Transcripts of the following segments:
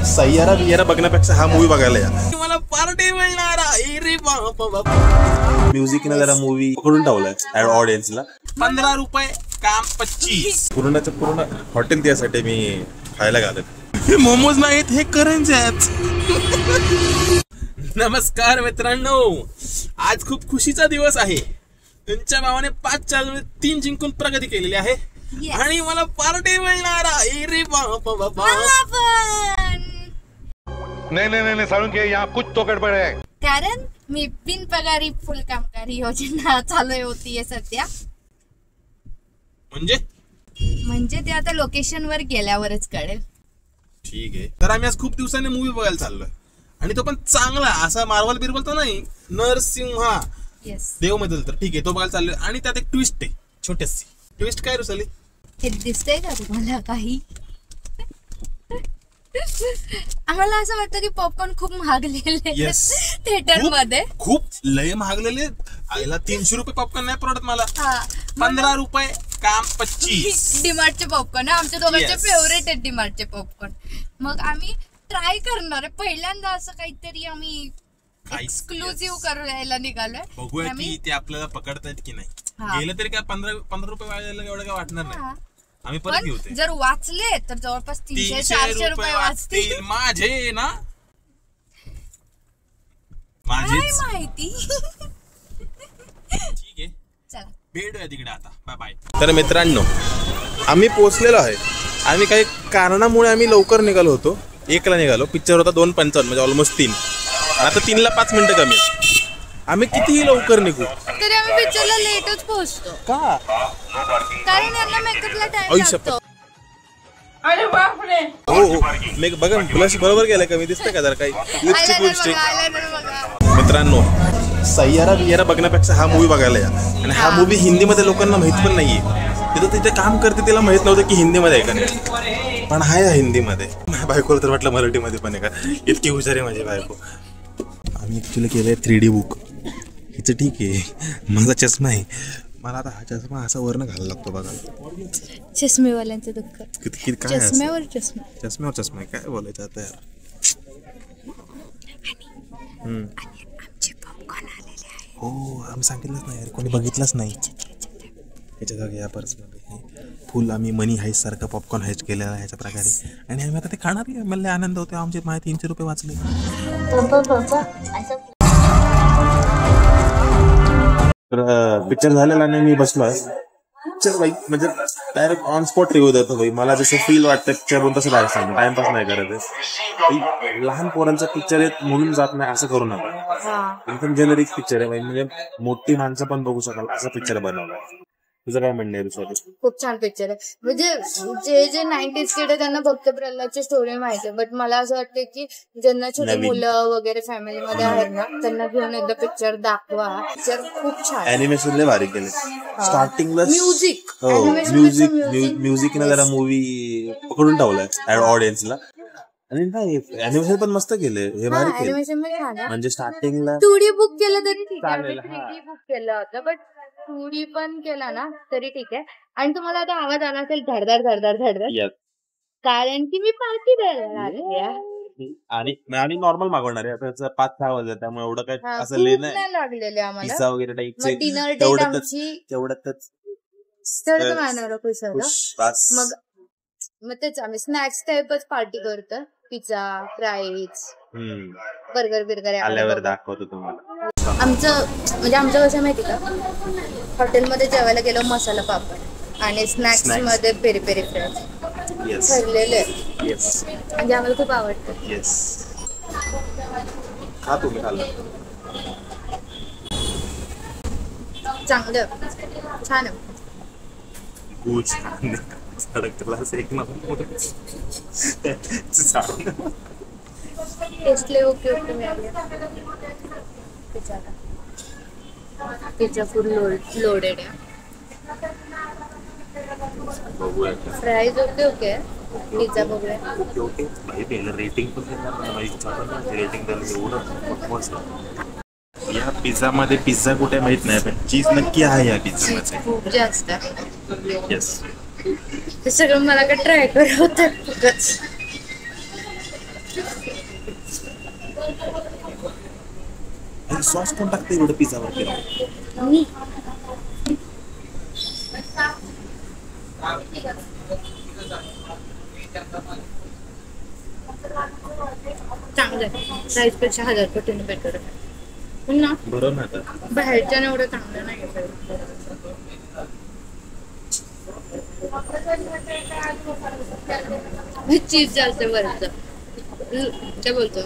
सैयारा बियारा बघण्यापेक्षा हा मूवी बघायला या. मला पार्टी मिळणार. म्युझिकने जरा मूवी पकडून ठेवलाय ऑडियन्सला. 15 रुपये काम 25. पूर्णच्या पूर्ण हॉटेल त्यासाठी मी खायला घालत. हे मोमोज नाहीत, हे करंज आहेत. नमस्कार मित्रांनो, आज खूप खुशीचा दिवस आहे. तुमच्या भावाने 5 चॅलेंज 3 जिंकून प्रगती केलेली आहे आणि मला पार्टी मिळणार. नहीं सारुण के यहाँ कुछ तो गडबड है. कारण मी बिनपगारी फुल कामगारी योजना चालू होती सध्या. म्हणजे ते आता लोकेशन वर गेल्यावरच कळेल. ठीक आहे. तर आम्ही आज खूप दिवसांनी मूवी बघायला चाललोय आणि तो पण चांगला असा मार्वल बिरवल तर नाही, नरसिंहा देव मध्ये तर ठीक आहे तो बघायला चाललोय. आणि त्यात एक ट्विस्ट आहे, छोटीशी ट्विस्ट. काय रुसाली हे दिसतंय का तुम्हाला काही? आम्हाला असं वाटतं की पॉपकॉर्न खूप महागलेले थिएटर मध्ये, खूप लय महागलेले. आईला 300 रुपये पॉपकॉर्न नाही परवडत मला. 15 रुपये काम 25. डीमार्टचे पॉपकॉर्न आमच्या दोघांचे फेवरेट आहेत डीमार्टचे पॉपकॉर्न. मग आम्ही ट्राय करणार आहे पहिल्यांदा असं काहीतरी. आम्ही एक्सक्लुझिव्ह करायला निघालोय. बघूया की ते आपल्याला पकडतायत की नाही. गेलं तरी काय 15 रुपये वाढायला एवढं काय वाटणार नाही. आम्ही परत घेऊ. जर वाचले तर जवळपास 300-400 रुपये वाचतील माझे ना. माझीच माहिती. ठीक आहे, चला भेटूया तिकडे आता. Bye bye. तर मित्रांनो, आम्ही पोहोचलेलो आहे. आम्ही काही कारणामुळे आम्ही लवकर निघालो होतो. 1 ला निघालो. पिक्चर होता 2:55 म्हणजे ऑलमोस्ट 3. आता 3 ला 5 मिनिटं कमी. आम्ही कितीही लवकर निघू तरी आम्ही पिक्चरला लेटच पोहोचतो. का? कारण यांना मेकअपला टाइम लागतो. अरे बापरे. हो मेक बघा ब्लश बरोबर गेलाय का? मी दिसतंय का जरा काही लिपस्टिक? मित्रांनो, सैयारा बियारा बघण्यापेक्षा हा मूवी बघायला या. आणि हा मूवी हिंदीमध्ये लोकांना माहित पण नाहीये. तिथे काम करते तिला माहित नव्हतं की हिंदीमध्ये आहे का नाही, पण आहे हिंदीमध्ये. माझ्या बायकोला तर वाटलं मराठीमध्ये पण आहे का. इतकी हुशार आहे माझी बायको. आम्ही ऍक्च्युली केलंय 3D बुक. हिचं ठीक आहे, माझा चष्मा आहे. मला आता हा चष्मा असा वरनं घालायला लागतो बघा. चष्मेवाल्यांचं दुःख. काय चष्म्यावर चष्मा, चष्म्यावर चष्मा आहे. काय बोलायचं आता यार. आमचे पॉपकॉर्न आलेले आहे. हो, आम्ही सांगितलंच नाही यार, कोणी बघितलंच नाही. याच्या जागी या पर्समध्ये फुल आम्ही मनी हाईस्ट सारखं पॉपकॉर्न हाईस्ट केलेला आहे ह्याच्या प्रकारे. आणि आम्ही आता ते खाणार आहे. मला आनंद होतो. आमचे 300 रुपये वाचले. पिक्चर झालेला नाही, मी बसलोय. पिक्चर बाई म्हणजे डायरेक्ट ऑन स्पॉट रिव्ह्यू देतो भाई. मला जसं फील वाटतं पिक्चर पण तसं डायरेक्ट सांगतो. टाइमपास नाही करत. लहान पोरांचा पिक्चर आहे म्हणून जात नाही असं करू नका. एकदम जेनरिक पिक्चर आहे म्हणजे मोठी माणसं पण बघू शकाल असं पिक्चर बनवलं. तुझं काय म्हणणं आहे? खूप छान पिक्चर आहे. म्हणजे जे 90s किड आहे त्यांना फक्त प्रल्हादची स्टोरी माहिती आहे. बट मला असं वाटतं की ज्यांना छोटी मुलं वगैरे फॅमिलीमध्ये आहेत ना, त्यांना घेऊन एकदा पिक्चर दाखवा. पिक्चर खूप छान. अॅनिमेशन लय भारी केले. स्टार्टिंगला म्युझिकने जरा मूवी पकडून ठेवलाय ऑडियन्सला. आणि नाही अॅनिमेशन पण मस्त केले. हे भारी केलं. म्हणजे स्टार्टिंगला 2D बुक केलं तरी ठीक आहे. 3D बुक केलं होतं बट 2D पण केला ना तरी ठीक आहे. आणि तुम्हाला आता आवाज आला असेल धडधड धडधड धडधड, कारण की मी पार्टी द्यायला लागली. आणि नॉर्मल मागवणार आहे. आता 5-6 वाजले त्यामुळे एवढं काय असं नाही लागलेले आम्हाला. पिझ्झा वगैरे टाईपचे डिनर डेट आमची तेवढ्यातच मग तेच आम्ही स्नॅक्स टाईपच पार्टी करतो. पिझ्झा, फ्राईज, बर्गर बिर्गर आल्यावर दाखवतो तुम्हाला. आमचं म्हणजे आमचं कसं माहिती का, हॉटेलमध्ये जेवायला गेलो मसाला पापड आणि स्नॅक्स मध्ये पेरी पेरी फ्राईज ठरलेले म्हणजे आम्हाला खूप आवडतं. चांगलं छान आहे. टेस्टले ओके ओके मिळाले. पिझ्झा फुल लोडेड आहे. Price okay okay. पिझ्झा बघूया. रेटिंग पण रेटिंग या पिझ्झा मध्ये पिझ्झा कुठे माहित नाही पण चीज नक्की आहे या पिझ्झा मध्ये. खूप जास्त. ते सगळं मला का ट्राय करत होतं. सॉस कोण टाकते एवढं पिझ्झावर केलं? चांगलं प्राइस पेक्षा 1000 पटीने बेटर आहे. पुन्हा बरोबर ना आता बाहेरच्या एवढं चांगलं नाही. चीज जास्त वरचं काय बोलतो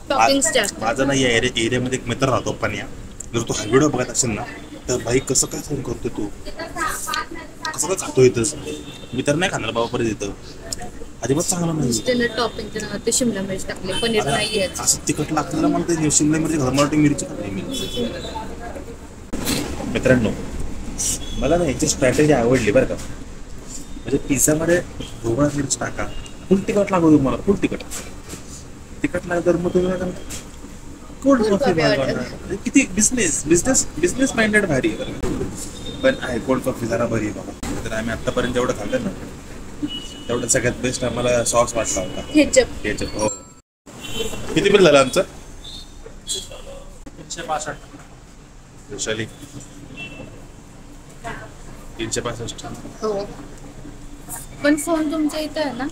टॉपिंग्स जास्त. माझा ना या एरियामध्ये एक मित्र राहतो पन्या. जर तू हा व्हिडिओ बघत असेल ना तर भाई कसं काय फोन करतो तू, कसं काय खातो इथंच. मी तर नाही खाणार बाबा परत इथं, अजिबात चांगलं नाही. टॉपिंगच्या नावात ते शिमला मिरच टाकले, पनीर नाही असं तिखट लागतं ना मला ते शिमला मिरची घरमावटी मिरची खाते मी. मित्रांनो मला ना याची स्ट्रॅटेजी आवडली बरं का. म्हणजे पिझ्झामध्ये ढोबळा मिरची टाका, फुल तिखट लागू तुम्हाला, फुल तिखट लागलं तर मग तुम्ही काय कोल्ड कॉफी मागवणार. किती बिझनेस माइंडेड भारी आहे. पण आहे कोल्ड कॉफी जरा बरी आहे बाबा. तर आम्ही आतापर्यंत जेवढं खाल्लं ना तेवढं सगळ्यात बेस्ट आम्हाला सॉस वाटला होता. केचप. हो. किती बिल झालं आमचं? 365. 365. हो. पण फोन तुमच्या इथं आहे ना?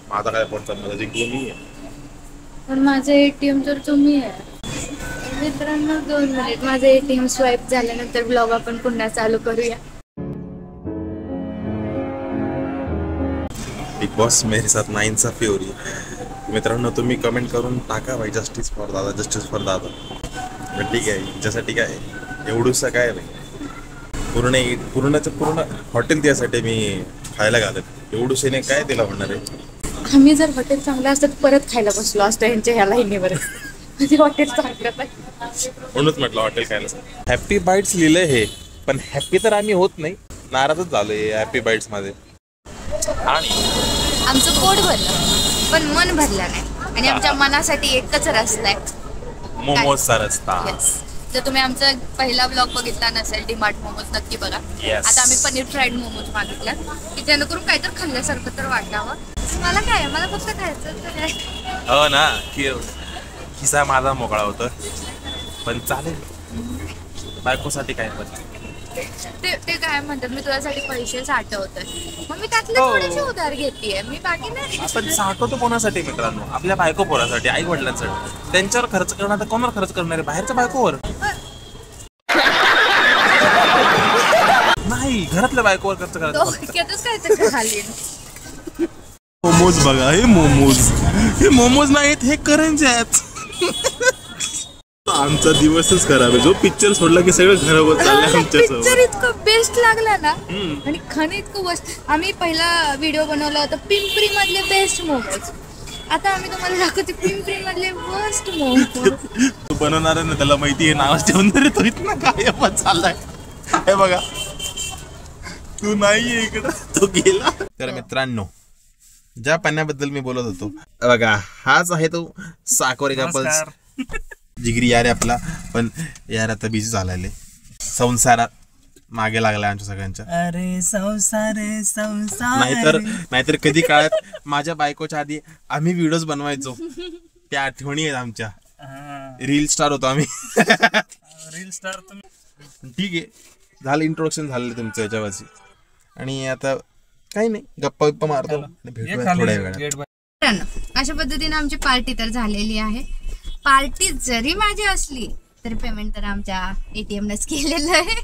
माझा काय फोन चालला जिंकलो मी आहे. पण माझं एटीएम तर तुम्ही आहे. मित्रांनो 2 मिनिट, माझं एटीएम स्वाईप झाल्यानंतर ब्लॉग आपण पुन्हा चालू करूया. बिग बॉस मेरे साथ 9 हो रही है. मित्रांनो तुम्ही कमेंट करून टाका भाई जस्टिस फॉर दादा. ठीक आहे हिच्यासाठी काय एवढंसं काय भाई पूर्ण हॉटेल त्यासाठी मी खायला घालत. एवढूशेने काय तिला म्हणणार आहे. आम्ही जर हॉटेल चांगलं असतं तर परत खायला बसलो असतो यांच्या ह्या लाईनीवर. म्हणजे हॉटेल चांगलं नाही म्हणूनच म्हटलं हॉटेल खायला. हॅपी बाईट्स लिहिलंय हे, पण हॅपी तर आम्ही होत नाही, नाराजच झालोय हॅपी बाईट्स मध्ये. आणि आमचं पोट भरलं पण मन भरलं नाही. आणि आमच्या मनासाठी एकच रस्ता आहे, मोमोजचा रस्ता. जर तुम्ही आमचा पहिला ब्लॉग बघितला नसेल डीमार्ट मोमोज नक्की बघा. आता आम्ही पनीर फ्राईड मोमोज मागितलं की जेणेकरून काहीतरी खाल्ल्यासारखं तर वाटावं. मला काय मला फक्त खायचं. हो ना खिसा माझा मोकळा होतो, पण चालेल बायकोसाठी काय. ते काय म्हणतात मी तुझ्यासाठी पैसे साठवतोय, मग मी त्यातले थोडेसे उधार घेतेय, मी बाकी नाही. आपण साठवतो कोणासाठी मित्रांनो? आपल्या बायको पोरासाठी, आई वडिलांसाठी. त्यांच्यावर खर्च करणार तर कोणावर खर्च करणार आहे? बाहेरच्या बायकोवर नाही, घरातल्या बायकोवर खर्च करायचं. मोमोज बघा, हे मोमोज नाहीत, हे करंज आहेत. आमचा दिवसच खराब आहे. जो पिक्चर सोडला की सगळं खराब चाललंय आमच्या. पिक्चर इतकं बेस्ट लागला ना आणि खाणं इतकं वस्त. आम्ही पहिला व्हिडिओ बनवला होता पिंपरी मधले बेस्ट मोमोज. आता आम्ही तुम्हाला दाखवतो पिंपरी मधले वर्स्ट मोमोज. तू बनवणार ना त्याला माहिती आहे नाव ठेवून तरी तो इतना काय पण चाललाय. हे बघा तू नाहीये इकडं, तो गेला. तर मित्रांनो ज्या पाण्याबद्दल मी बोलत होतो बघा, हाच आहे तो साकोरे कपल्स. जिगरी यार आहे आपला, पण यार आता बिझी झालेले संसारात मागे लागलाय आमच्या सगळ्यांच्या. अरे संसार नाहीतर कधी काळात माझ्या बायकोच्या आधी आम्ही व्हिडिओज बनवायचो, त्या आठवणी आहेत आमच्या. रील स्टार होतो आम्ही. रील स्टार तुम्ही. ठीक आहे, झालं इंट्रोडक्शन झालेलं तुमचं याच्यावरची. आणि आता काही नाही, गप्पा बिप्पा मारतो, भेटूया थोड्या वेळात. अशा पद्धतीने आमची पार्टी तर झालेली आहे. पार्टी जरी माझी असली तरी पेमेंट तर आमच्या एटीएम नच केलेलं आहे.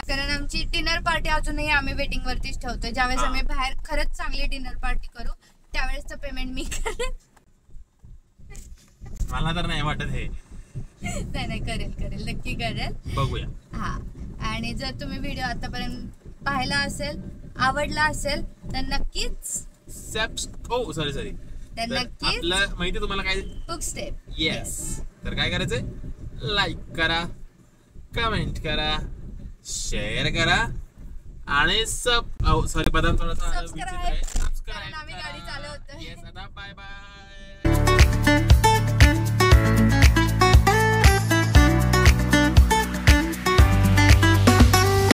कारण आमची डिनर पार्टी अजूनही आम्ही वेटिंग वरतीच ठेवतोय. ज्यावेळेस आम्ही बाहेर खरंच चांगली डिनर पार्टी करू त्यावेळेसचं पेमेंट मी करेन. मला तर नाही वाटत हे. नाही करेल नक्की करेल, बघूया. हा. आणि जर तुम्ही व्हिडिओ आतापर्यंत पाहिला असेल, आवडला असेल तर नक्कीच सॉरी तर नक्कीच आपलं माहिती तुम्हाला काय बुक स्टेप. येस. तर काय करायचंय? लाईक करा, कमेंट करा, शेअर करा आणि सॉरी बदाम थोडासा सबस्क्राईब. आम्ही गाडी चालवतोय. Bye bye.